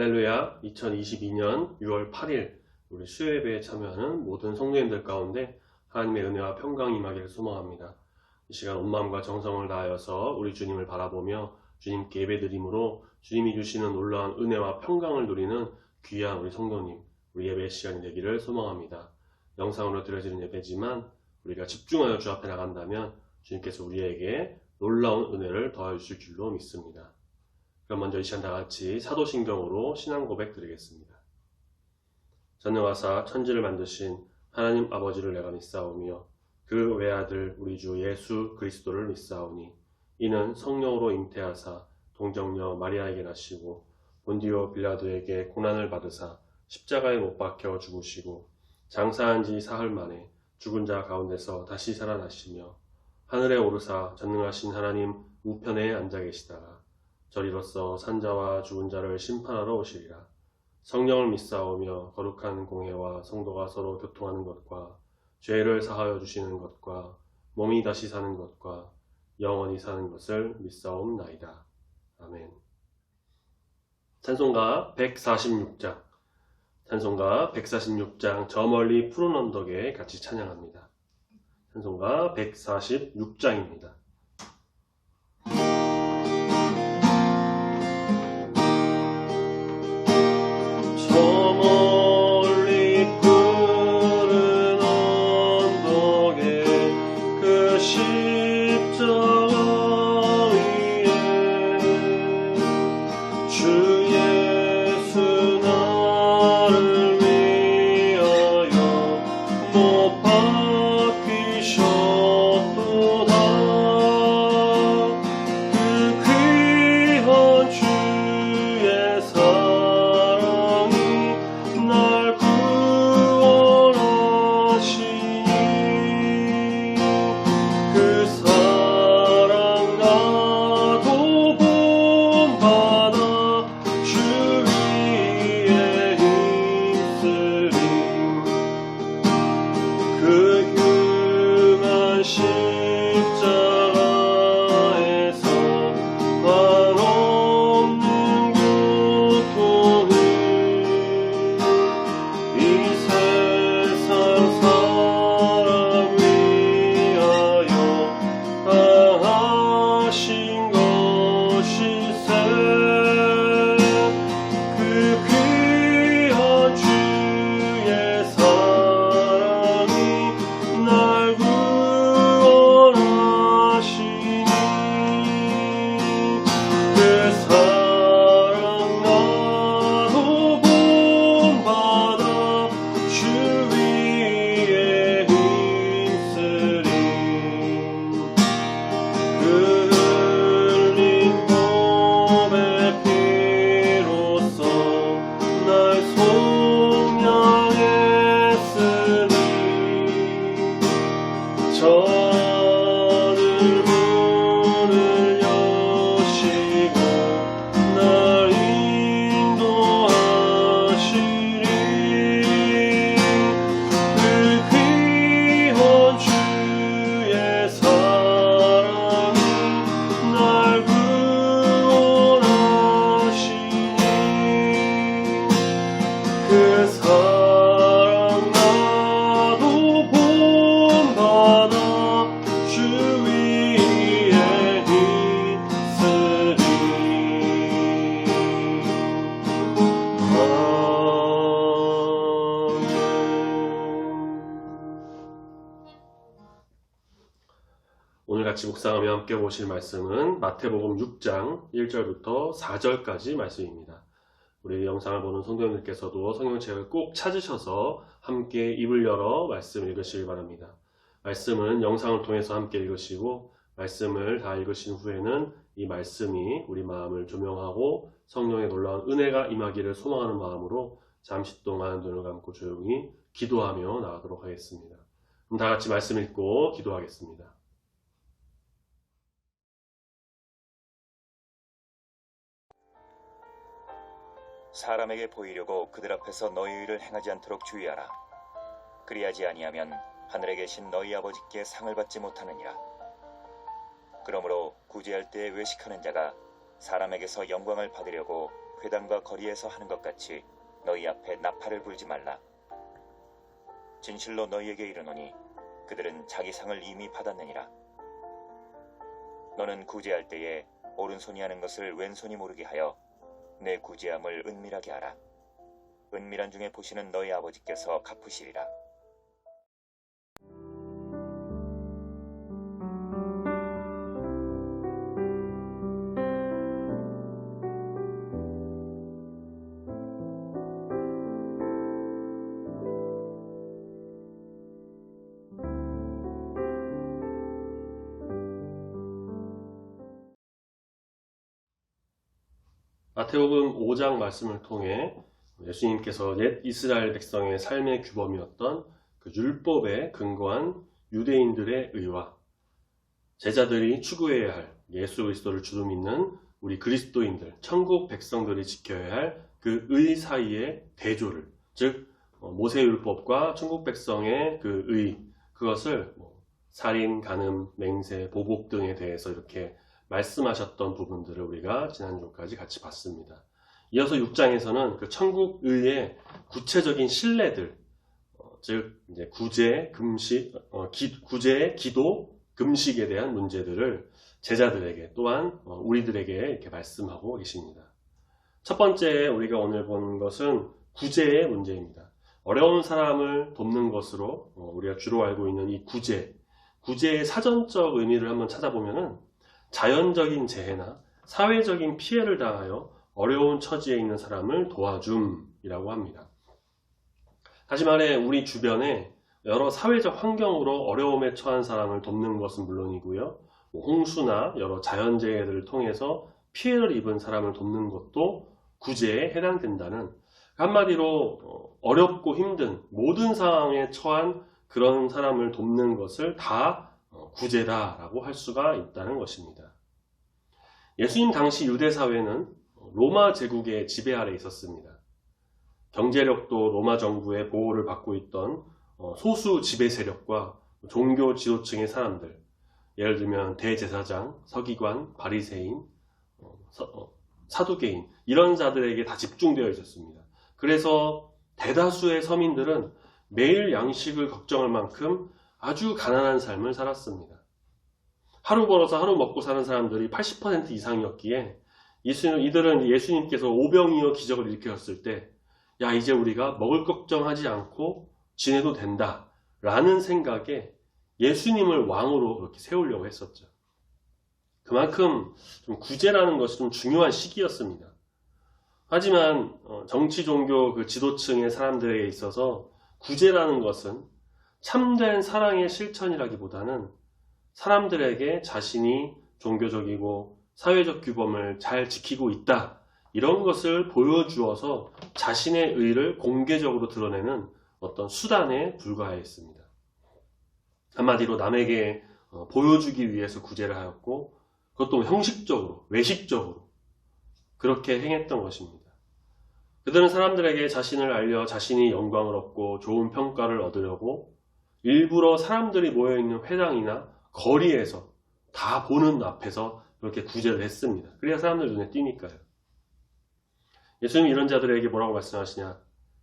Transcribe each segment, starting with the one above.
할렐루야. 2022년 6월 8일 우리 수요예배에 참여하는 모든 성도님들 가운데 하나님의 은혜와 평강이 임하기를 소망합니다. 이 시간 온 마음과 정성을 다하여서 우리 주님을 바라보며 주님께 예배드림으로 주님이 주시는 놀라운 은혜와 평강을 누리는 귀한 우리 성도님, 우리 예배 시간이 되기를 소망합니다. 영상으로 드려지는 예배지만 우리가 집중하여 주 앞에 나간다면 주님께서 우리에게 놀라운 은혜를 더하여 주실 줄로 믿습니다. 그럼 먼저 이 시간 다같이 사도신경으로 신앙 고백 드리겠습니다. 전능하사 천지를 만드신 하나님 아버지를 내가 믿사오며 그 외아들 우리 주 예수 그리스도를 믿사오니 이는 성령으로 잉태하사 동정녀 마리아에게 나시고 본디오 빌라도에게 고난을 받으사 십자가에 못 박혀 죽으시고 장사한 지 사흘 만에 죽은 자 가운데서 다시 살아나시며 하늘에 오르사 전능하신 하나님 우편에 앉아 계시다가 저리로서 산자와 죽은 자를 심판하러 오시리라. 성령을 믿사오며 거룩한 공회와 성도가 서로 교통하는 것과 죄를 사하여 주시는 것과 몸이 다시 사는 것과 영원히 사는 것을 믿사옵나이다. 아멘. 찬송가 146장 찬송가 146장 저 멀리 푸른 언덕에 같이 찬양합니다. 찬송가 146장입니다. 오늘 같이 묵상하며 함께 보실 말씀은 마태복음 6장 1절부터 4절까지 말씀입니다. 우리 영상을 보는 성도님들께서도 성경책을 꼭 찾으셔서 함께 입을 열어 말씀 읽으시길 바랍니다. 말씀은 영상을 통해서 함께 읽으시고 말씀을 다 읽으신 후에는 이 말씀이 우리 마음을 조명하고 성령의 놀라운 은혜가 임하기를 소망하는 마음으로 잠시 동안 눈을 감고 조용히 기도하며 나가도록 하겠습니다. 그럼 다 같이 말씀 읽고 기도하겠습니다. 사람에게 보이려고 그들 앞에서 너희 일을 행하지 않도록 주의하라. 그리하지 아니하면 하늘에 계신 너희 아버지께 상을 받지 못하느니라. 그러므로 구제할 때에 외식하는 자가 사람에게서 영광을 받으려고 회당과 거리에서 하는 것 같이 너희 앞에 나팔을 불지 말라. 진실로 너희에게 이르노니 그들은 자기 상을 이미 받았느니라. 너는 구제할 때에 오른손이 하는 것을 왼손이 모르게 하여 내 구제함을 은밀하게 하라. 은밀한 중에 보시는 너희 아버지께서 갚으시리라. 마태복음 5장 말씀을 통해 예수님께서 옛 이스라엘 백성의 삶의 규범이었던 그 율법에 근거한 유대인들의 의와 제자들이 추구해야 할 예수 그리스도를 주로 믿는 우리 그리스도인들, 천국 백성들이 지켜야 할 그 의 사이의 대조를, 즉 모세율법과 천국 백성의 그 의, 그것을 살인, 간음, 맹세, 보복 등에 대해서 이렇게 말씀하셨던 부분들을 우리가 지난주까지 같이 봤습니다. 이어서 6장에서는 그 천국 의의 구체적인 신뢰들, 즉 이제 구제, 금식, 구제, 기도, 금식에 대한 문제들을 제자들에게 또한 우리들에게 이렇게 말씀하고 계십니다. 첫 번째 우리가 오늘 본 것은 구제의 문제입니다. 어려운 사람을 돕는 것으로 우리가 주로 알고 있는 이 구제의 사전적 의미를 한번 찾아보면은 자연적인 재해나 사회적인 피해를 당하여 어려운 처지에 있는 사람을 도와줌이라고 합니다. 다시 말해 우리 주변에 여러 사회적 환경으로 어려움에 처한 사람을 돕는 것은 물론이고요. 홍수나 여러 자연재해들을 통해서 피해를 입은 사람을 돕는 것도 구제에 해당된다는, 한마디로 어렵고 힘든 모든 상황에 처한 그런 사람을 돕는 것을 다 구제다라고 할 수가 있다는 것입니다. 예수님 당시 유대 사회는 로마 제국의 지배 아래 있었습니다. 경제력도 로마 정부의 보호를 받고 있던 소수 지배 세력과 종교 지도층의 사람들, 예를 들면 대제사장, 서기관, 바리새인, 사두개인, 이런 자들에게 다 집중되어 있었습니다. 그래서 대다수의 서민들은 매일 양식을 걱정할 만큼 아주 가난한 삶을 살았습니다. 하루 벌어서 하루 먹고 사는 사람들이 80% 이상이었기에 이들은 예수님께서 오병이어 기적을 일으켰을 때, 야, 이제 우리가 먹을 걱정하지 않고 지내도 된다 라는 생각에 예수님을 왕으로 그렇게 세우려고 했었죠. 그만큼 좀 구제라는 것이 좀 중요한 시기였습니다. 하지만 정치, 종교, 그 지도층의 사람들에게 있어서 구제라는 것은 참된 사랑의 실천이라기보다는 사람들에게 자신이 종교적이고 사회적 규범을 잘 지키고 있다, 이런 것을 보여주어서 자신의 의를 공개적으로 드러내는 어떤 수단에 불과했습니다. 한마디로 남에게 보여주기 위해서 구제를 하였고, 그것도 형식적으로, 외식적으로 그렇게 행했던 것입니다. 그들은 사람들에게 자신을 알려 자신이 영광을 얻고 좋은 평가를 얻으려고 일부러 사람들이 모여있는 회당이나 거리에서 다 보는 앞에서 그렇게 구제를 했습니다. 그래야 사람들 눈에 띄니까요. 예수님 이런 자들에게 뭐라고 말씀하시냐?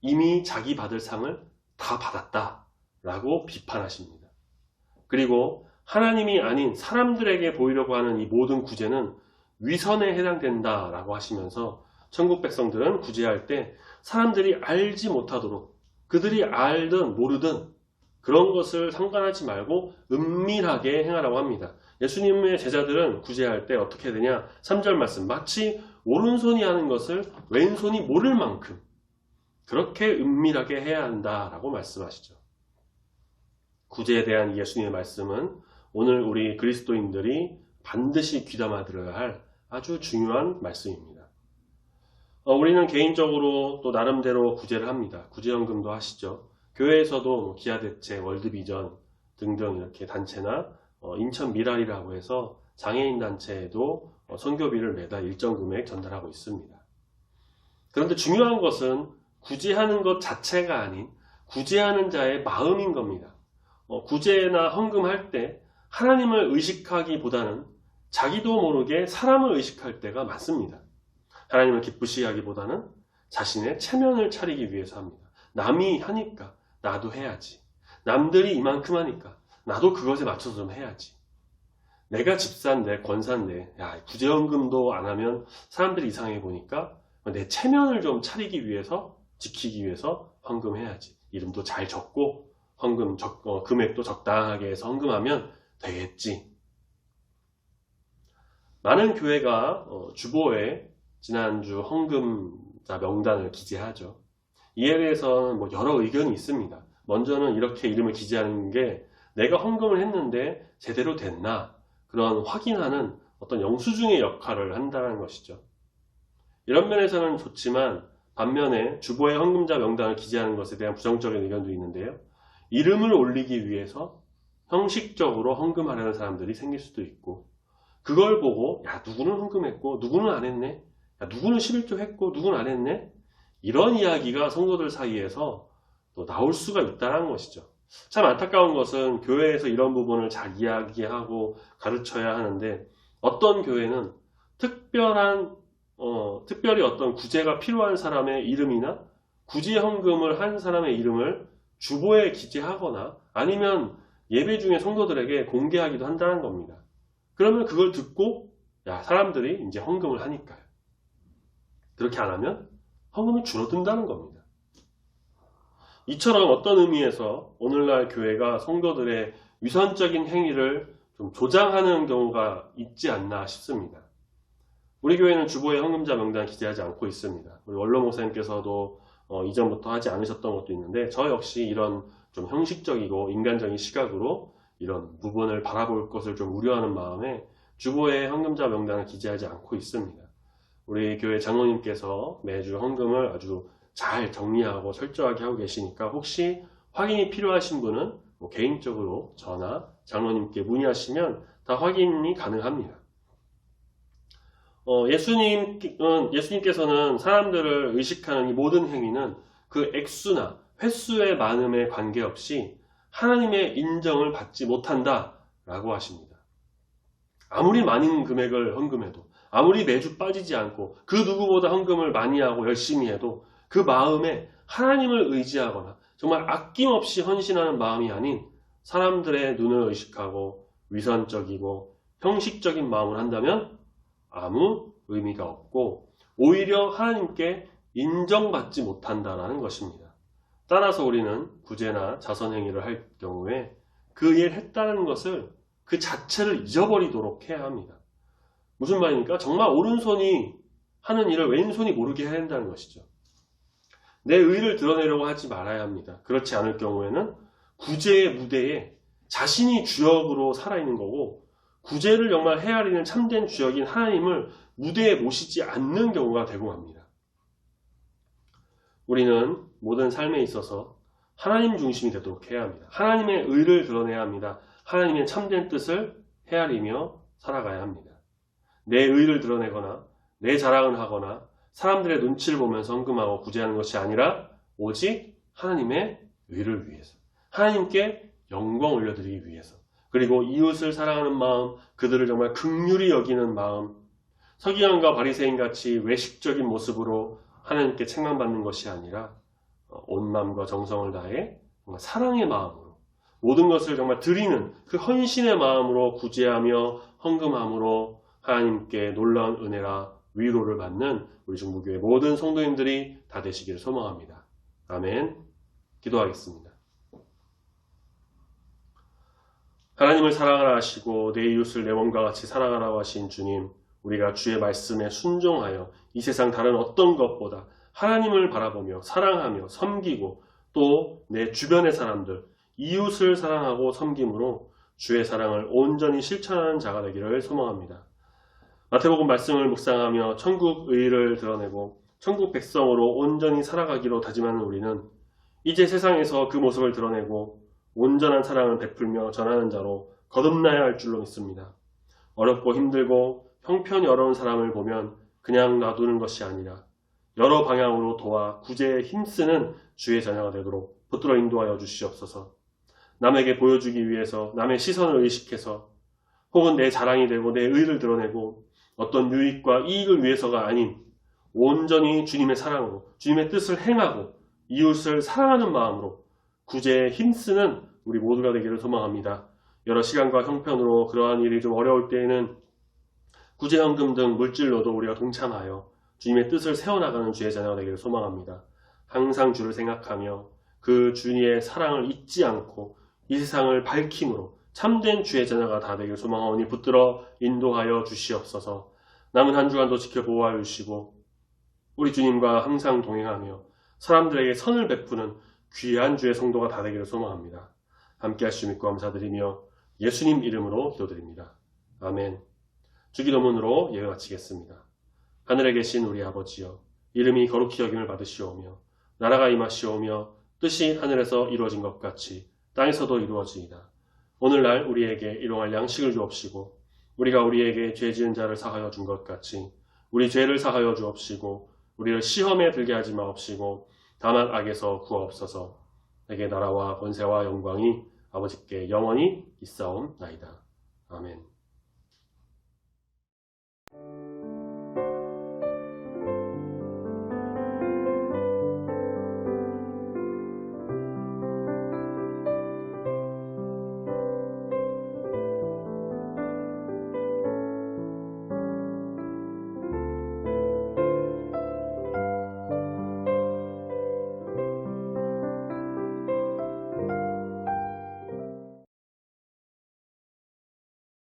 이미 자기 받을 상을 다 받았다 라고 비판하십니다. 그리고 하나님이 아닌 사람들에게 보이려고 하는 이 모든 구제는 위선에 해당된다 라고 하시면서 천국 백성들은 구제할 때 사람들이 알지 못하도록, 그들이 알든 모르든 그런 것을 상관하지 말고 은밀하게 행하라고 합니다. 예수님의 제자들은 구제할 때 어떻게 되냐? 3절 말씀, 마치 오른손이 하는 것을 왼손이 모를 만큼 그렇게 은밀하게 해야 한다라고 말씀하시죠. 구제에 대한 예수님의 말씀은 오늘 우리 그리스도인들이 반드시 귀담아 들어야 할 아주 중요한 말씀입니다. 우리는 개인적으로 또 나름대로 구제를 합니다. 구제연금도 하시죠. 교회에서도 기아대체, 월드비전 등등 이렇게 단체나 인천 미랄이라고 해서 장애인 단체에도 선교비를 매달 일정 금액 전달하고 있습니다. 그런데 중요한 것은 구제하는 것 자체가 아닌 구제하는 자의 마음인 겁니다. 구제나 헌금할 때 하나님을 의식하기보다는 자기도 모르게 사람을 의식할 때가 많습니다. 하나님을 기쁘시게 하기보다는 자신의 체면을 차리기 위해서 합니다. 남이 하니까 나도 해야지. 남들이 이만큼 하니까 나도 그것에 맞춰서 좀 해야지. 내가 집사인데 권사인데 야, 구제헌금도 안 하면 사람들이 이상해 보니까 내 체면을 좀 차리기 위해서, 지키기 위해서 헌금해야지. 이름도 잘 적고 금액도 적당하게 해서 헌금하면 되겠지. 많은 교회가 주보에 지난주 헌금자 명단을 기재하죠. 이에 대해서는 여러 의견이 있습니다. 먼저는 이렇게 이름을 기재하는 게 내가 헌금을 했는데 제대로 됐나 그런 확인하는 어떤 영수증의 역할을 한다는 것이죠. 이런 면에서는 좋지만 반면에 주보에 헌금자 명단을 기재하는 것에 대한 부정적인 의견도 있는데요. 이름을 올리기 위해서 형식적으로 헌금하려는 사람들이 생길 수도 있고 그걸 보고 야 누구는 헌금했고 누구는 안 했네, 야 누구는 11조 했고 누구는 안 했네, 이런 이야기가 성도들 사이에서 또 나올 수가 있다는 것이죠. 참 안타까운 것은 교회에서 이런 부분을 잘 이야기하고 가르쳐야 하는데 어떤 교회는 특별히 어떤 구제가 필요한 사람의 이름이나 구제 헌금을 한 사람의 이름을 주보에 기재하거나 아니면 예배 중에 성도들에게 공개하기도 한다는 겁니다. 그러면 그걸 듣고 야 사람들이 이제 헌금을 하니까요. 그렇게 안 하면 헌금이 줄어든다는 겁니다. 이처럼 어떤 의미에서 오늘날 교회가 성도들의 위선적인 행위를 좀 조장하는 경우가 있지 않나 싶습니다. 우리 교회는 주보에 헌금자 명단 기재하지 않고 있습니다. 우리 원로 목사님께서도 이전부터 하지 않으셨던 것도 있는데 저 역시 이런 좀 형식적이고 인간적인 시각으로 이런 부분을 바라볼 것을 좀 우려하는 마음에 주보에 헌금자 명단을 기재하지 않고 있습니다. 우리 교회 장로님께서 매주 헌금을 아주 잘 정리하고 철저하게 하고 계시니까 혹시 확인이 필요하신 분은 개인적으로 저나 장로님께 문의하시면 다 확인이 가능합니다. 예수님께서는 사람들을 의식하는 이 모든 행위는 그 액수나 횟수의 많음에 관계없이 하나님의 인정을 받지 못한다 라고 하십니다. 아무리 많은 금액을 헌금해도 아무리 매주 빠지지 않고 그 누구보다 헌금을 많이 하고 열심히 해도 그 마음에 하나님을 의지하거나 정말 아낌없이 헌신하는 마음이 아닌 사람들의 눈을 의식하고 위선적이고 형식적인 마음을 한다면 아무 의미가 없고 오히려 하나님께 인정받지 못한다는 것입니다. 따라서 우리는 구제나 자선행위를 할 경우에 그 일 했다는 것을 그 자체를 잊어버리도록 해야 합니다. 무슨 말입니까? 정말 오른손이 하는 일을 왼손이 모르게 해야 한다는 것이죠. 내 의를 드러내려고 하지 말아야 합니다. 그렇지 않을 경우에는 구제의 무대에 자신이 주역으로 살아있는 거고 구제를 정말 헤아리는 참된 주역인 하나님을 무대에 모시지 않는 경우가 되고 맙니다. 우리는 모든 삶에 있어서 하나님 중심이 되도록 해야 합니다. 하나님의 의를 드러내야 합니다. 하나님의 참된 뜻을 헤아리며 살아가야 합니다. 내 의를 드러내거나 내 자랑을 하거나 사람들의 눈치를 보면서 헌금하고 구제하는 것이 아니라 오직 하나님의 의를 위해서, 하나님께 영광 올려드리기 위해서, 그리고 이웃을 사랑하는 마음, 그들을 정말 긍휼히 여기는 마음, 서기관과 바리새인 같이 외식적인 모습으로 하나님께 책망받는 것이 아니라 온 마음과 정성을 다해 정말 사랑의 마음으로 모든 것을 정말 드리는 그 헌신의 마음으로 구제하며 헌금함으로 하나님께 놀라운 은혜라 위로를 받는 우리 중부교회 모든 성도님들이 다 되시기를 소망합니다. 아멘. 기도하겠습니다. 하나님을 사랑하라 하시고 내 이웃을 내 몸과 같이 사랑하라고 하신 주님, 우리가 주의 말씀에 순종하여 이 세상 다른 어떤 것보다 하나님을 바라보며 사랑하며 섬기고 또 내 주변의 사람들, 이웃을 사랑하고 섬김으로 주의 사랑을 온전히 실천하는 자가 되기를 소망합니다. 마태복음 말씀을 묵상하며 천국 의를 드러내고 천국 백성으로 온전히 살아가기로 다짐하는 우리는 이제 세상에서 그 모습을 드러내고 온전한 사랑을 베풀며 전하는 자로 거듭나야 할 줄로 믿습니다. 어렵고 힘들고 형편이 어려운 사람을 보면 그냥 놔두는 것이 아니라 여러 방향으로 도와 구제에 힘쓰는 주의 자녀가 되도록 붙들어 인도하여 주시옵소서. 남에게 보여주기 위해서 남의 시선을 의식해서 혹은 내 자랑이 되고 내 의를 드러내고 어떤 유익과 이익을 위해서가 아닌 온전히 주님의 사랑으로 주님의 뜻을 행하고 이웃을 사랑하는 마음으로 구제에 힘쓰는 우리 모두가 되기를 소망합니다. 여러 시간과 형편으로 그러한 일이 좀 어려울 때에는 구제연금 등 물질로도 우리가 동참하여 주님의 뜻을 세워나가는 주의 자녀가 되기를 소망합니다. 항상 주를 생각하며 그 주님의 사랑을 잊지 않고 이 세상을 밝힘으로 참된 주의 자녀가 다 되기를 소망하오니 붙들어 인도하여 주시옵소서. 남은 한 주간도 지켜보아 주시고 우리 주님과 항상 동행하며 사람들에게 선을 베푸는 귀한 주의 성도가 다 되기를 소망합니다. 함께 하시고 믿고 감사드리며 예수님 이름으로 기도드립니다. 아멘. 주기도문으로 예배 마치겠습니다. 하늘에 계신 우리 아버지여, 이름이 거룩히 여김을 받으시오며 나라가 임하시오며 뜻이 하늘에서 이루어진 것 같이 땅에서도 이루어지이다. 오늘날 우리에게 일용할 양식을 주옵시고 우리가 우리에게 죄 지은 자를 사하여 준 것 같이 우리 죄를 사하여 주옵시고 우리를 시험에 들게 하지 마옵시고 다만 악에서 구하옵소서. 내게 나라와 권세와 영광이 아버지께 영원히 있사옵나이다. 아멘.